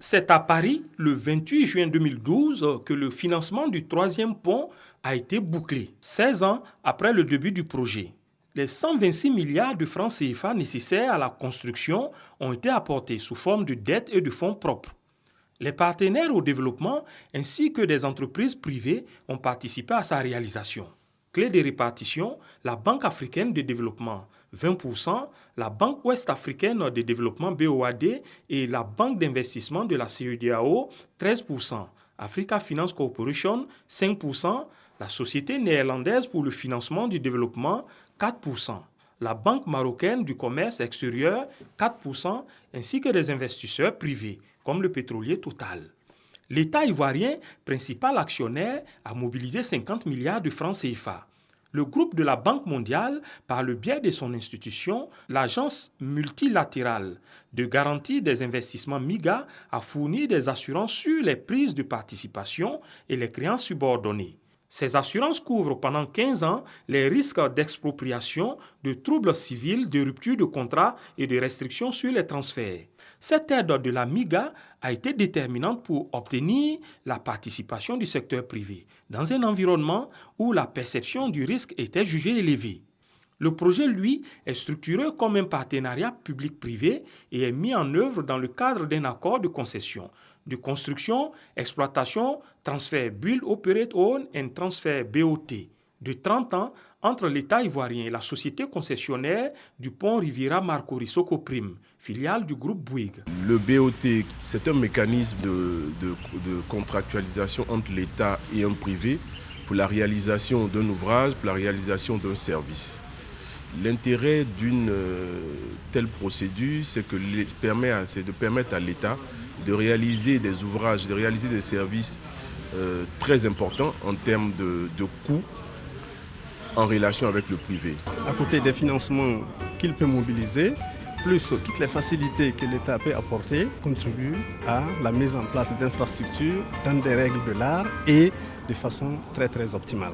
C'est à Paris, le 28 juin 2012, que le financement du troisième pont a été bouclé, 16 ans après le début du projet. Les 126 milliards de francs CFA nécessaires à la construction ont été apportés sous forme de dettes et de fonds propres. Les partenaires au développement ainsi que des entreprises privées ont participé à sa réalisation. Clé de répartition, la Banque africaine de développement 20%, la Banque ouest-africaine de développement BOAD et la Banque d'investissement de la CEDEAO 13%, Africa Finance Corporation 5%, la Société néerlandaise pour le financement du développement 4%, la Banque marocaine du commerce extérieur 4%, ainsi que des investisseurs privés comme le pétrolier Total. L'État ivoirien, principal actionnaire, a mobilisé 50 milliards de francs CFA. Le groupe de la Banque mondiale, par le biais de son institution, l'Agence multilatérale de garantie des investissements MIGA, a fourni des assurances sur les prises de participation et les créances subordonnées. Ces assurances couvrent pendant 15 ans les risques d'expropriation, de troubles civils, de rupture de contrat et de restrictions sur les transferts. Cette aide de la MIGA a été déterminante pour obtenir la participation du secteur privé dans un environnement où la perception du risque était jugée élevée. Le projet, lui, est structuré comme un partenariat public-privé et est mis en œuvre dans le cadre d'un accord de concession, de construction, exploitation, transfert Build, Operate, Own and Transfer BOT de 30 ans entre l'État ivoirien et la société concessionnaire du pont Riviera Marcory Socoprim, filiale du groupe Bouygues. Le BOT, c'est un mécanisme de contractualisation entre l'État et un privé pour la réalisation d'un ouvrage, pour la réalisation d'un service. L'intérêt d'une telle procédure, c'est de permettre à l'État de réaliser des ouvrages, de réaliser des services très importants en termes de coûts en relation avec le privé. À côté des financements qu'il peut mobiliser, plus toutes les facilités que l'État peut apporter, contribuent à la mise en place d'infrastructures dans des règles de l'art et de façon très optimale.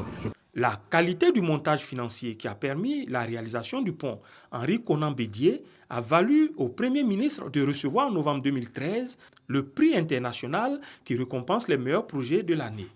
La qualité du montage financier qui a permis la réalisation du pont Henri Konan Bédié a valu au Premier ministre de recevoir en novembre 2013 le prix international qui récompense les meilleurs projets de l'année.